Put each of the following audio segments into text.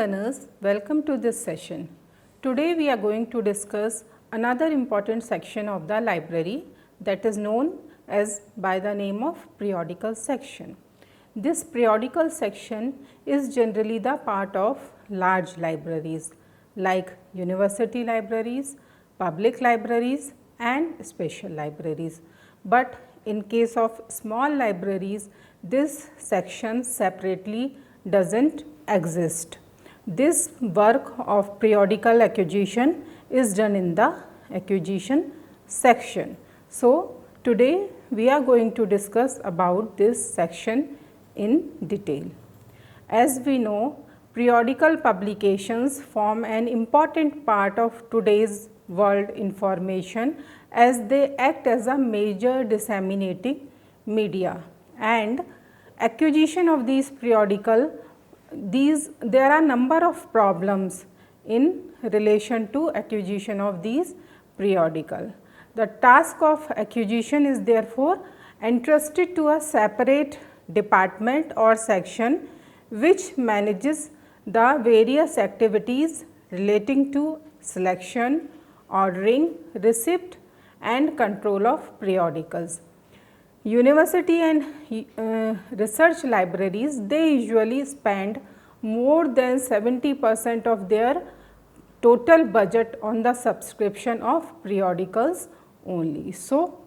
learners, welcome to this session. Today we are going to discuss another important section of the library that is known as by the name of periodical section. This periodical section is generally the part of large libraries like university libraries, public libraries and special libraries. But in case of small libraries, this section separately doesn't exist. This work of periodical acquisition is done in the acquisition section. So, today we are going to discuss about this section in detail. As we know, periodical publications form an important part of today's world information as they act as a major disseminating media, and acquisition of these there are number of problems in relation to acquisition of these periodical. The task of acquisition is therefore entrusted to a separate department or section which manages the various activities relating to selection, ordering, receipt and control of periodicals. University and research libraries, they usually spend more than 70% of their total budget on the subscription of periodicals only. So,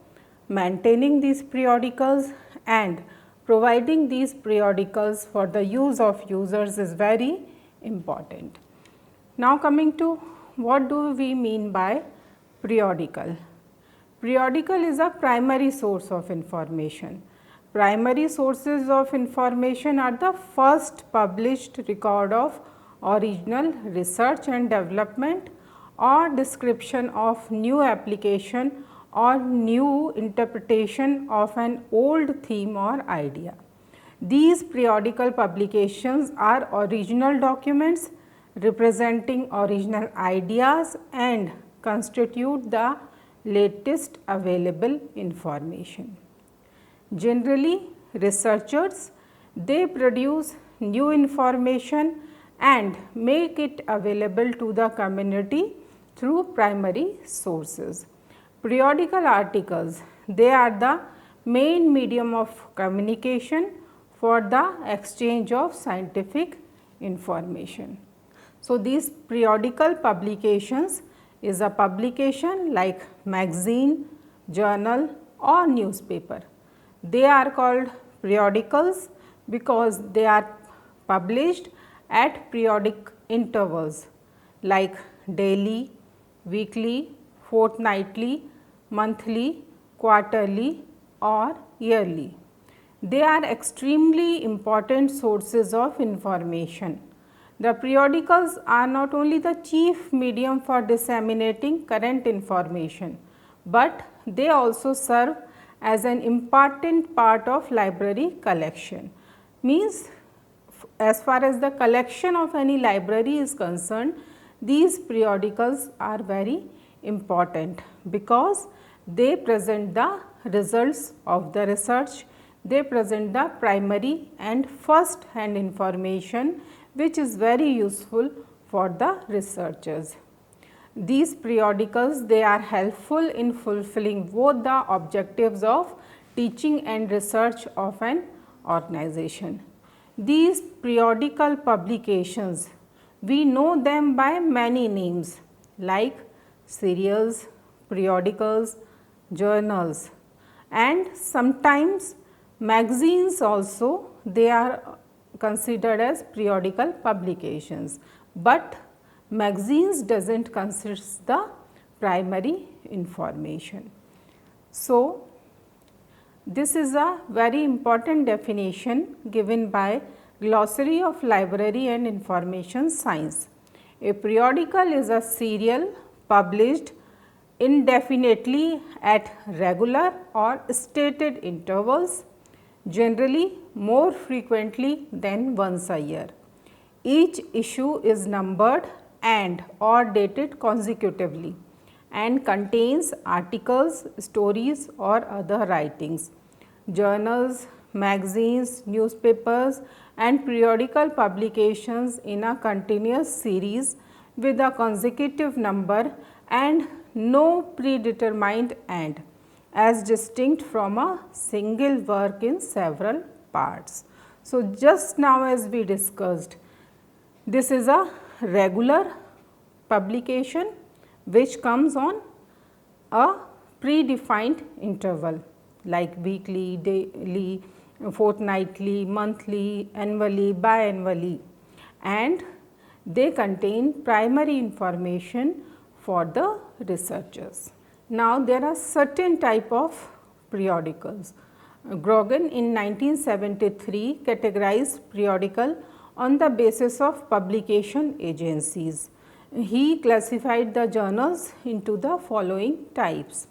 maintaining these periodicals and providing these periodicals for the use of users is very important. Now, coming to what do we mean by periodical? Periodical is a primary source of information. Primary sources of information are the first published record of original research and development or description of new application or new interpretation of an old theme or idea. These periodical publications are original documents representing original ideas and constitute the latest available information. Generally, researchers, they produce new information and make it available to the community through primary sources. Periodical articles, they are the main medium of communication for the exchange of scientific information. So, these periodical publications is a publication like magazine, journal or newspaper. They are called periodicals because they are published at periodic intervals like daily, weekly, fortnightly, monthly, quarterly or yearly. They are extremely important sources of information. The periodicals are not only the chief medium for disseminating current information, but they also serve as an important part of library collection. Means, as far as the collection of any library is concerned, these periodicals are very important because they present the results of the research, they present the primary and first hand information which is very useful for the researchers. These periodicals, they are helpful in fulfilling both the objectives of teaching and research of an organization. These periodical publications, we know them by many names like serials, periodicals, journals and sometimes magazines also, they are considered as periodical publications, but magazines doesn't consist the primary information. So, this is a very important definition given by Glossary of Library and Information Science. A periodical is a serial published indefinitely at regular or stated intervals, generally more frequently than once a year. Each issue is numbered and or dated consecutively and contains articles, stories or other writings. Journals, magazines, newspapers and periodical publications in a continuous series with a consecutive number and no predetermined end, as distinct from a single work in several parts. So, just now as we discussed, this is a regular publication which comes on a predefined interval like weekly, daily, fortnightly, monthly, annually, biannually, and they contain primary information for the researchers. Now, there are certain type of periodicals. Grogan in 1973 categorized periodical on the basis of publication agencies. He classified the journals into the following types: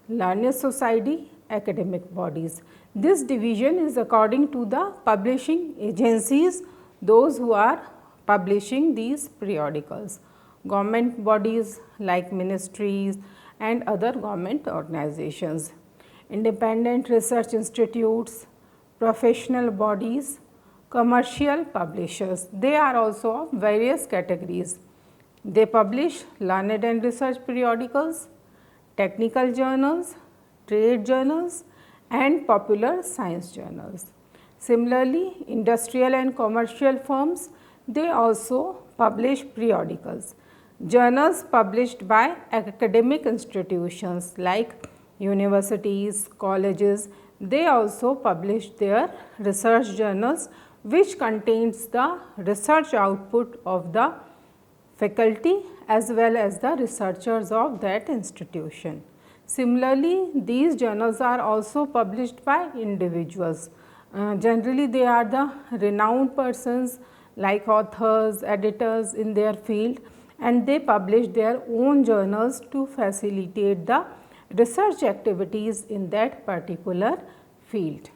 learned society, academic bodies. This division is according to the publishing agencies, those who are publishing these periodicals. Government bodies like ministries and other government organizations, independent research institutes, professional bodies, commercial publishers. They are also of various categories. They publish learned and research periodicals, technical journals, trade journals and popular science journals. Similarly, industrial and commercial firms, they also publish periodicals. Journals published by academic institutions like universities, colleges, they also publish their research journals which contains the research output of the faculty as well as the researchers of that institution. Similarly, these journals are also published by individuals. Generally, they are the renowned persons like authors, editors in their field, and they publish their own journals to facilitate the research activities in that particular field.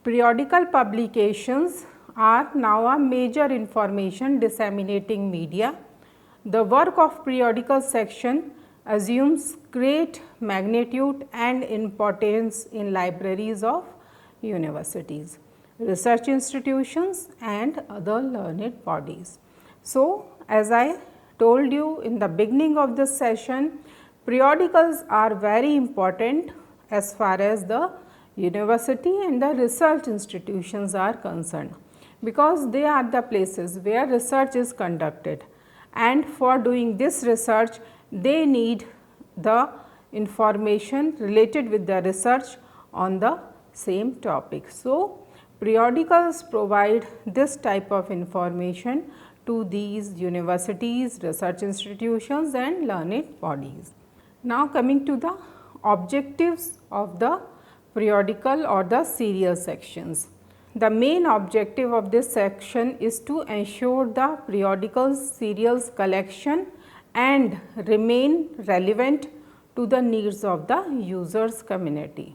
Periodical publications are now a major information disseminating media. The work of periodical section assumes great magnitude and importance in libraries of universities, research institutions and other learned bodies. So, as I told you in the beginning of this session, periodicals are very important as far as the university and the research institutions are concerned, because they are the places where research is conducted, and for doing this research they need the information related with the research on the same topic. So, periodicals provide this type of information to these universities, research institutions and learned bodies. Now, coming to the objectives of the periodical or the serial sections. The main objective of this section is to ensure the periodical serials collection and remain relevant to the needs of the users community.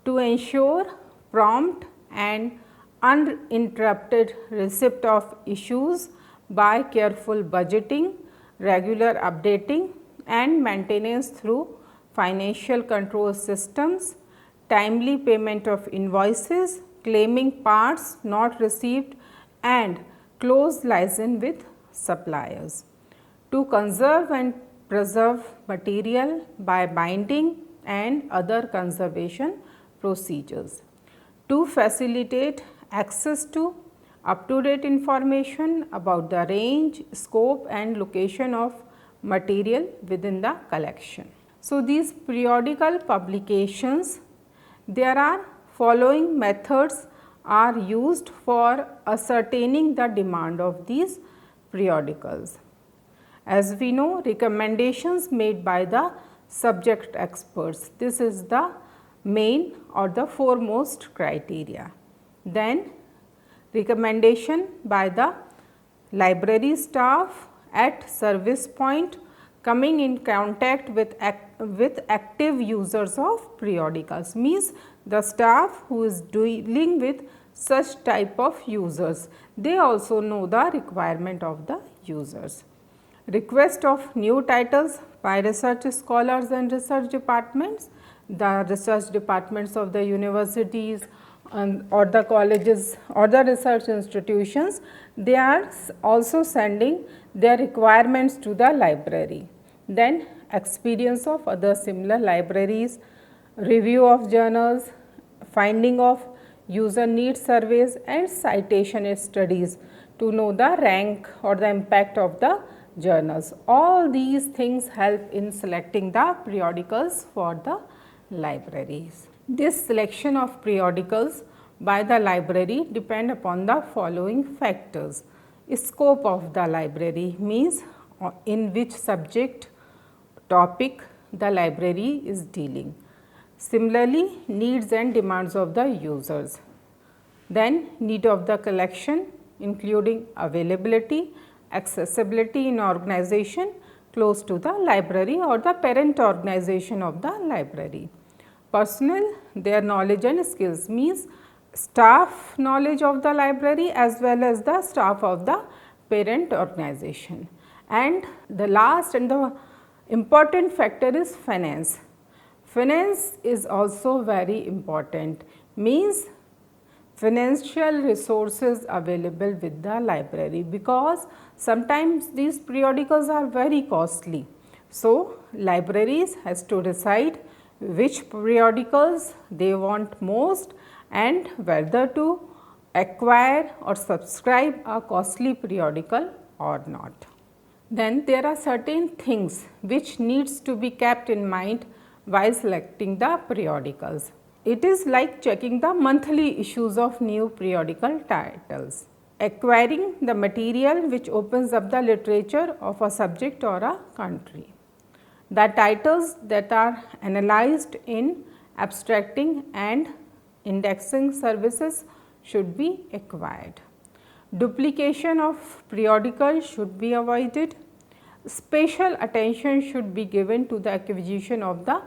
To ensure prompt and uninterrupted receipt of issues by careful budgeting, regular updating and maintenance through financial control systems, timely payment of invoices, claiming parts not received and close liaison with suppliers. To conserve and preserve material by binding and other conservation procedures. To facilitate access to up-to-date information about the range, scope and location of material within the collection. So, these periodical publications, there are following methods are used for ascertaining the demand of these periodicals. As we know, recommendations made by the subject experts, this is the main or the foremost criteria. Then recommendation by the library staff at service point coming in contact with active users of periodicals, means the staff who is dealing with such type of users, they also know the requirement of the users. Request of new titles by research scholars and research departments, the research departments of the universities or the colleges or the research institutions, they are also sending their requirements to the library. Then experience of other similar libraries, review of journals, finding of user needs surveys and citation studies to know the rank or the impact of the journals. All these things help in selecting the periodicals for the libraries. This selection of periodicals by the library depend upon the following factors. Scope of the library means in which subject topic the library is dealing. Similarly, needs and demands of the users. Then need of the collection including availability, accessibility in organization close to the library or the parent organization of the library. Personnel, their knowledge and skills means staff knowledge of the library as well as the staff of the parent organization. And the last and the important factor is finance. Finance is also very important, means financial resources available with the library, because sometimes these periodicals are very costly. So, libraries has to decide which periodicals they want most and whether to acquire or subscribe a costly periodical or not. Then there are certain things which needs to be kept in mind while selecting the periodicals. It is like checking the monthly issues of new periodical titles, acquiring the material which opens up the literature of a subject or a country. The titles that are analyzed in abstracting and indexing services should be acquired. Duplication of periodicals should be avoided. Special attention should be given to the acquisition of the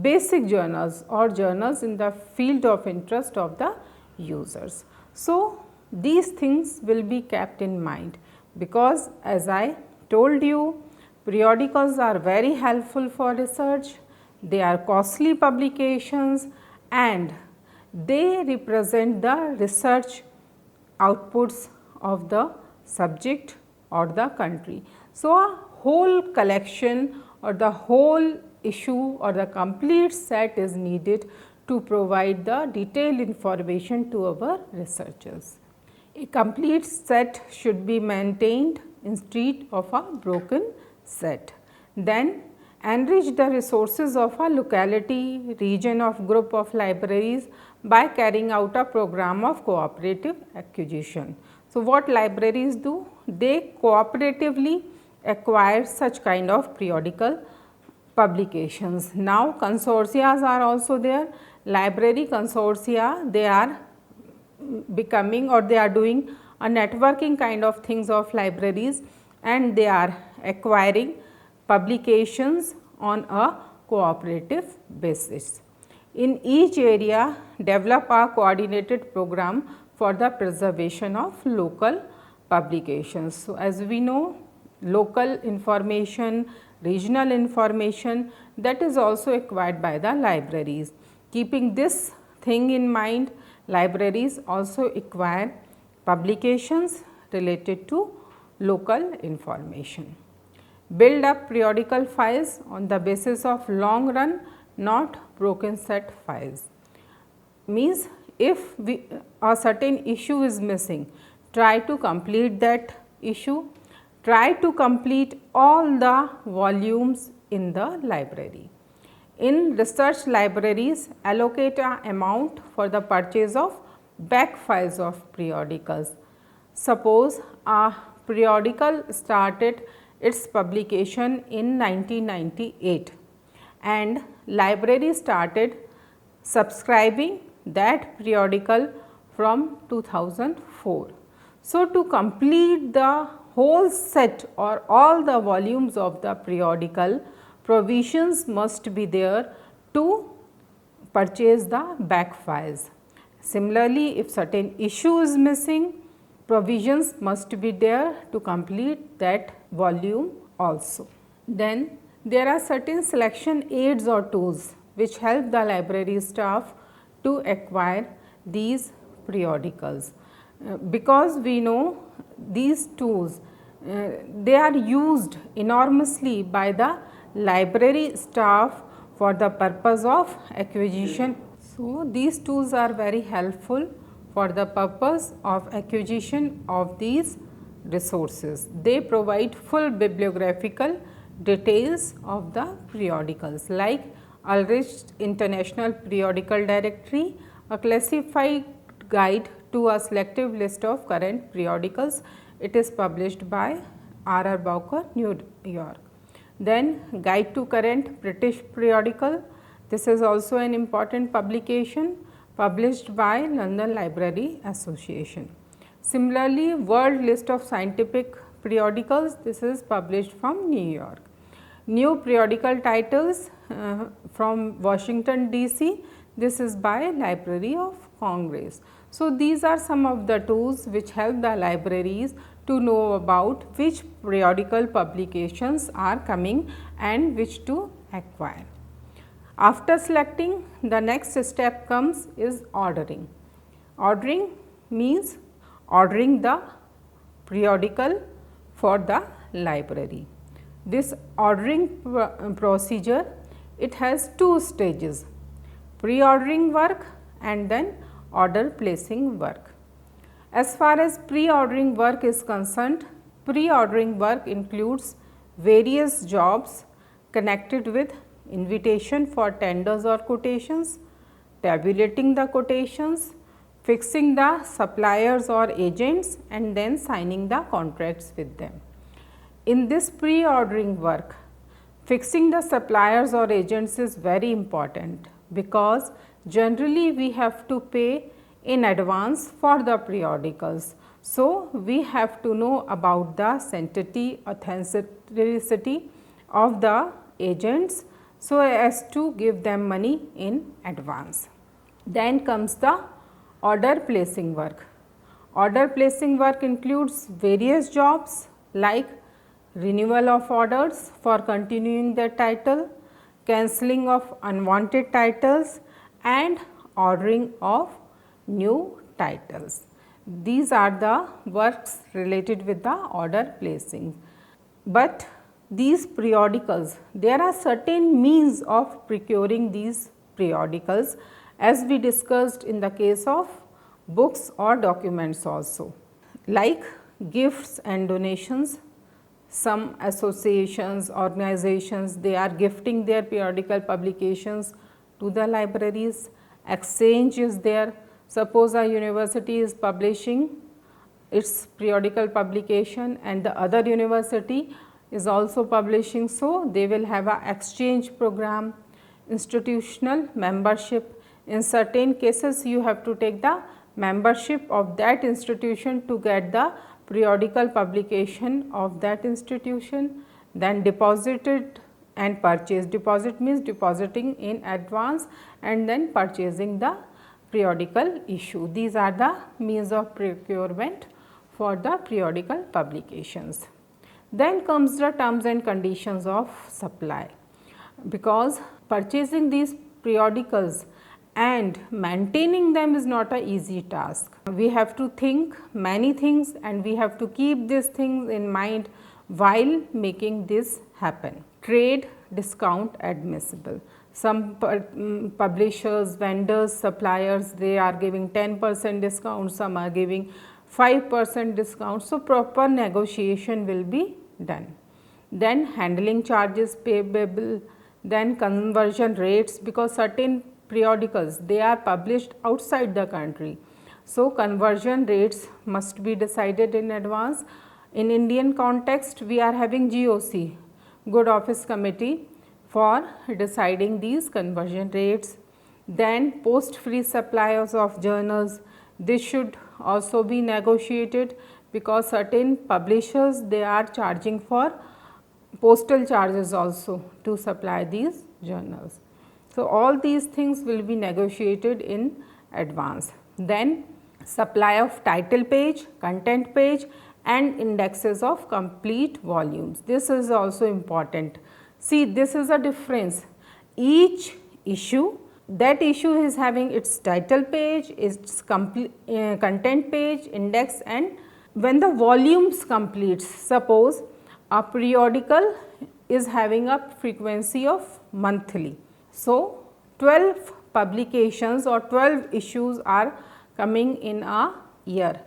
basic journals or journals in the field of interest of the users. So, these things will be kept in mind, because as I told you, periodicals are very helpful for research, they are costly publications and they represent the research outputs of the subject or the country. So, a whole collection or the whole issue or the complete set is needed to provide the detailed information to our researchers. A complete set should be maintained instead of a broken set. Then enrich the resources of a locality, region of group of libraries by carrying out a program of cooperative acquisition. So, what libraries do? They cooperatively acquire such kind of periodical publications. Now, consortia are also there. Library consortia, they are becoming or they are doing a networking kind of things of libraries, and they are acquiring publications on a cooperative basis. In each area, develop a coordinated program for the preservation of local publications. So, as we know, local information, regional information, that is also acquired by the libraries. Keeping this thing in mind, libraries also acquire publications related to local information. Build up periodical files on the basis of long run, not broken set files. Means if a certain issue is missing, try to complete that issue, try to complete all the volumes in the library. In research libraries, allocate an amount for the purchase of back files of periodicals. Suppose a periodical started its publication in 1998 and library started subscribing that periodical from 2004. So, to complete the whole set or all the volumes of the periodical, provisions must be there to purchase the back files. Similarly, if certain issue is missing, provisions must be there to complete that volume also. Then there are certain selection aids or tools which help the library staff to acquire these periodicals. Because we know these tools, they are used enormously by the library staff for the purpose of acquisition. So, these tools are very helpful for the purpose of acquisition of these resources. They provide full bibliographical details of the periodicals like Ulrich International Periodical Directory, a classified guide to a selective list of current periodicals. It is published by R. Bowker, New York. Then Guide to Current British Periodical. This is also an important publication published by London Library Association. Similarly, World List of Scientific Periodicals, this is published from New York. New Periodical Titles from Washington DC, this is by Library of Congress. So, these are some of the tools which help the libraries to know about which periodical publications are coming and which to acquire. After selecting, the next step comes is ordering. Ordering means ordering the periodical for the library. This ordering procedure, it has two stages, pre-ordering work and then order placing work. As far as pre-ordering work is concerned, pre-ordering work includes various jobs connected with invitation for tenders or quotations, tabulating the quotations, fixing the suppliers or agents and then signing the contracts with them. In this pre-ordering work, fixing the suppliers or agents is very important because generally we have to pay in advance for the periodicals. So, we have to know about the sanctity, authenticity of the agents so as to give them money in advance. Then comes the order placing work. Order placing work includes various jobs like renewal of orders for continuing the title, cancelling of unwanted titles and ordering of new titles. These are the works related with the order placing. But these periodicals, there are certain means of procuring these periodicals as we discussed in the case of books or documents also, like gifts and donations. Some associations, organizations, they are gifting their periodical publications to the libraries. Exchange is there. Suppose a university is publishing its periodical publication and the other university is also publishing. So, they will have a exchange program, institutional membership. In certain cases, you have to take the membership of that institution to get the periodical publication of that institution, then deposited and purchase. Deposit means depositing in advance and then purchasing the periodical issue. These are the means of procurement for the periodical publications. Then comes the terms and conditions of supply, because purchasing these periodicals and maintaining them is not an easy task. We have to think many things and we have to keep these things in mind while making this happen. Trade discount admissible. Some publishers, vendors, suppliers, they are giving 10% discount, some are giving 5% discount. So, proper negotiation will be done. Then handling charges payable, then conversion rates, because certain periodicals, they are published outside the country. So, conversion rates must be decided in advance. In Indian context, we are having GOC, Good Office Committee, for deciding these conversion rates. Then post free suppliers of journals, this should also be negotiated, because certain publishers, they are charging for postal charges also to supply these journals. So, all these things will be negotiated in advance. Then supply of title page, content page and indexes of complete volumes. This is also important. See, this is a difference. Each issue that issue is having its title page, its content page, index, and when the volumes completes, suppose a periodical is having a frequency of monthly. So, 12 publications or 12 issues are coming in a year.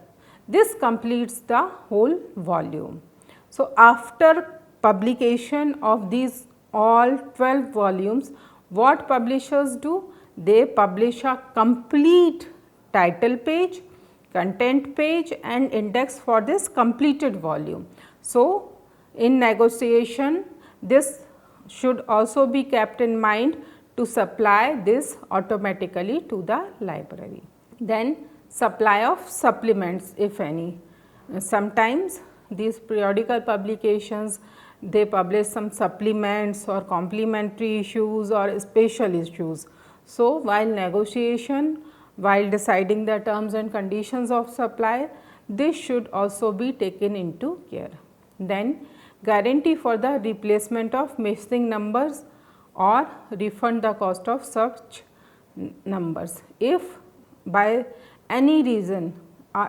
This completes the whole volume. So, after publication of these all 12 volumes, what publishers do? They publish a complete title page, content page and index for this completed volume. So, in negotiation this should also be kept in mind to supply this automatically to the library. Then supply of supplements, if any. Sometimes these periodical publications, they publish some supplements or complementary issues or special issues. So, while negotiation, while deciding the terms and conditions of supply, this should also be taken into care. Then guarantee for the replacement of missing numbers or refund the cost of such numbers. If by any reason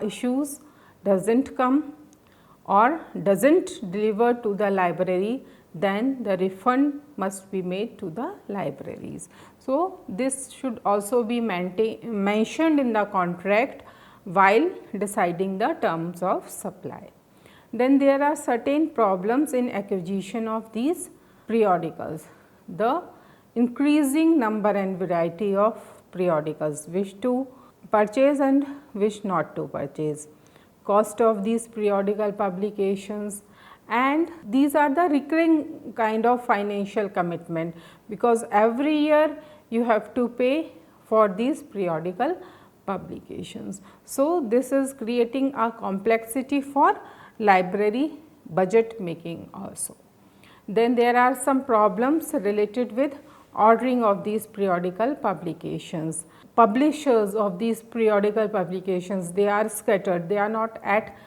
issues does not come or does not deliver to the library, then the refund must be made to the libraries. So, this should also be mentioned in the contract while deciding the terms of supply. Then there are certain problems in acquisition of these periodicals. The increasing number and variety of periodicals, which to purchase and which not to purchase, cost of these periodical publications, and these are the recurring kind of financial commitment, because every year you have to pay for these periodical publications. So, this is creating a complexity for library budget making also. Then there are some problems related with ordering of these periodical publications. Publishers of these periodical publications, they are scattered, they are not at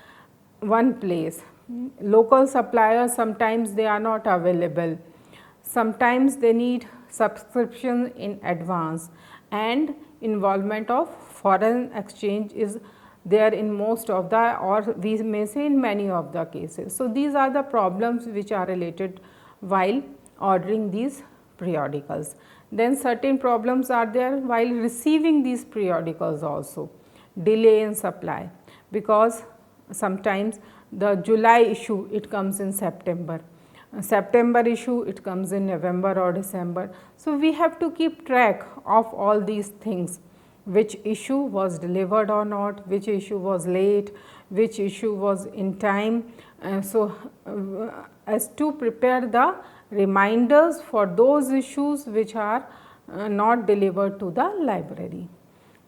one place. Local suppliers, sometimes they are not available, sometimes they need subscription in advance, and involvement of foreign exchange is there in most of the, or we may say in many of the cases. So, these are the problems which are related while ordering these periodicals. Then certain problems are there while receiving these periodicals also, delay in supply, because sometimes the July issue it comes in September, September issue it comes in November or December. So, we have to keep track of all these things, which issue was delivered or not, which issue was late, which issue was in time. As to prepare the reminders for those issues which are not delivered to the library.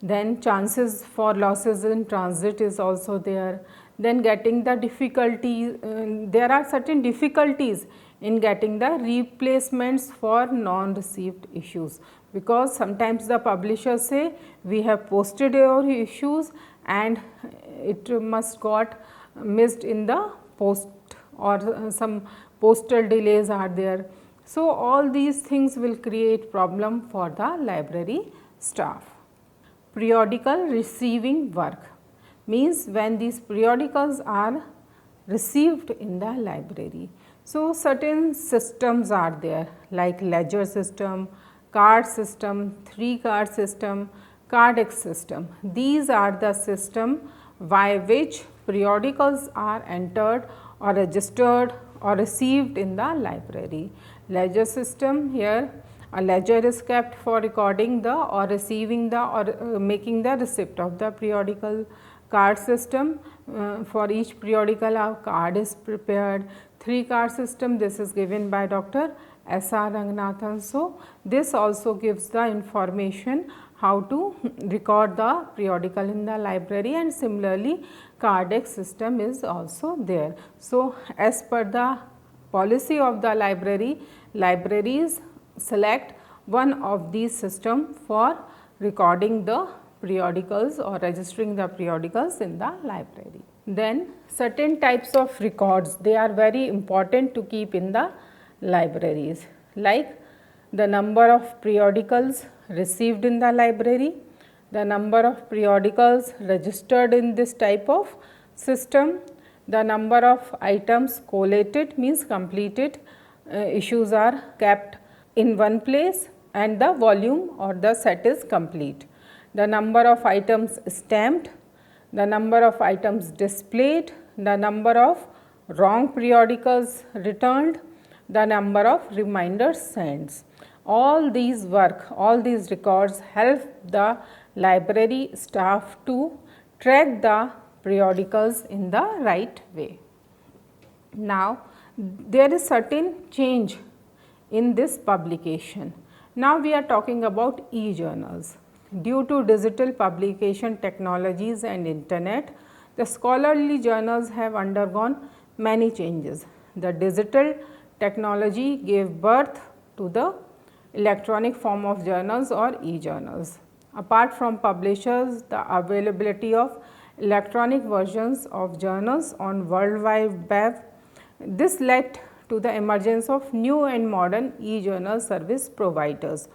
Then chances for losses in transit is also there. Then getting the difficulty, there are certain difficulties in getting the replacements for non-received issues, because sometimes the publishers say we have posted your issues and it must got missed in the post, or some postal delays are there. So, all these things will create problem for the library staff. Periodical receiving work means when these periodicals are received in the library. So, certain systems are there like ledger system, card system, 3-card system, cardex system. These are the system by which periodicals are entered or registered or received in the library. Ledger system, here a ledger is kept for recording the or receiving the or making the receipt of the periodical. Card system, for each periodical a card is prepared. 3-card system, this is given by Dr. S.R. Ranganathan. So, this also gives the information how to record the periodical in the library, and similarly cardex system is also there. So, as per the policy of the library, libraries select one of these system for recording the periodicals or registering the periodicals in the library. Then certain types of records, they are very important to keep in the libraries, like the number of periodicals received in the library, the number of periodicals registered in this type of system, the number of items collated means completed issues are kept in one place and the volume or the set is complete, the number of items stamped, the number of items displayed, the number of wrong periodicals returned, the number of reminders sent. All these records help the library staff to track the periodicals in the right way. Now, there is certain change in this publication. Now, we are talking about e-journals. Due to digital publication technologies and internet, the scholarly journals have undergone many changes. The digital technology gave birth to the electronic form of journals or e-journals. Apart from publishers, the availability of electronic versions of journals on World Wide Web, this led to the emergence of new and modern e-journal service providers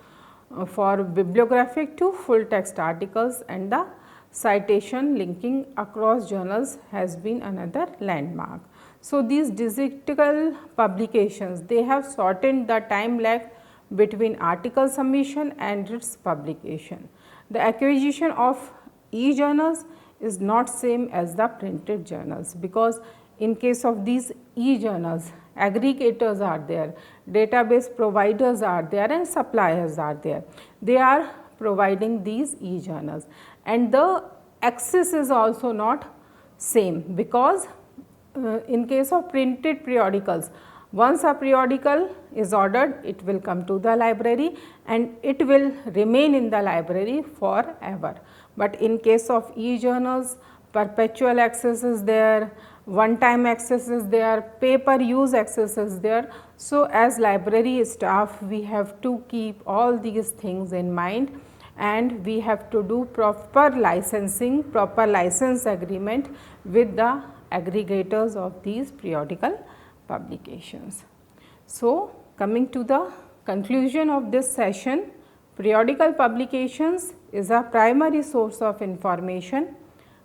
for bibliographic to full text articles, and the citation linking across journals has been another landmark. So, these digital publications, they have shortened the time lag between article submission and its publication. The acquisition of e-journals is not same as the printed journals, because in case of these e-journals, aggregators are there, database providers are there and suppliers are there. They are providing these e-journals, and the access is also not same, because in case of printed periodicals, once a periodical is ordered, it will come to the library and it will remain in the library forever. But in case of e-journals, perpetual access is there, one time access is there, pay per use access is there. So, as library staff, we have to keep all these things in mind, and we have to do proper licensing, proper license agreement with the aggregators of these periodical publications. So, coming to the conclusion of this session, periodical publications is a primary source of information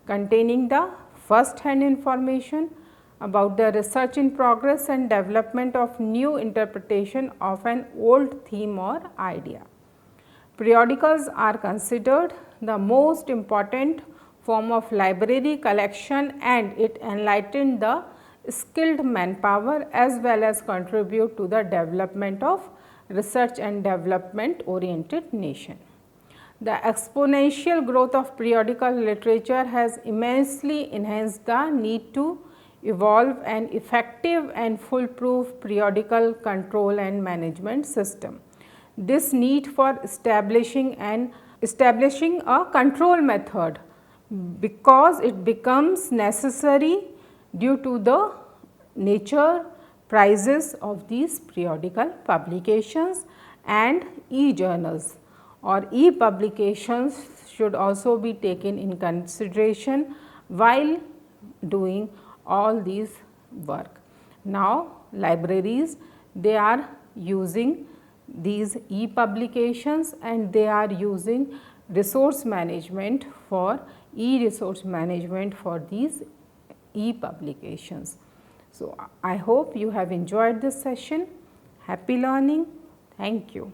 containing the first hand information about the research in progress and development of new interpretation of an old theme or idea. Periodicals are considered the most important form of library collection, and it enlightened the skilled manpower as well as contribute to the development of research and development oriented nation. The exponential growth of periodical literature has immensely enhanced the need to evolve an effective and foolproof periodical control and management system. This need for establishing a control method, because it becomes necessary due to the nature, prices of these periodical publications, and e-journals or e-publications should also be taken in consideration while doing all these work. Now, libraries, they are using these e-publications and they are using resource management for e-resource management for these e-publications. So, I hope you have enjoyed this session. Happy learning. Thank you.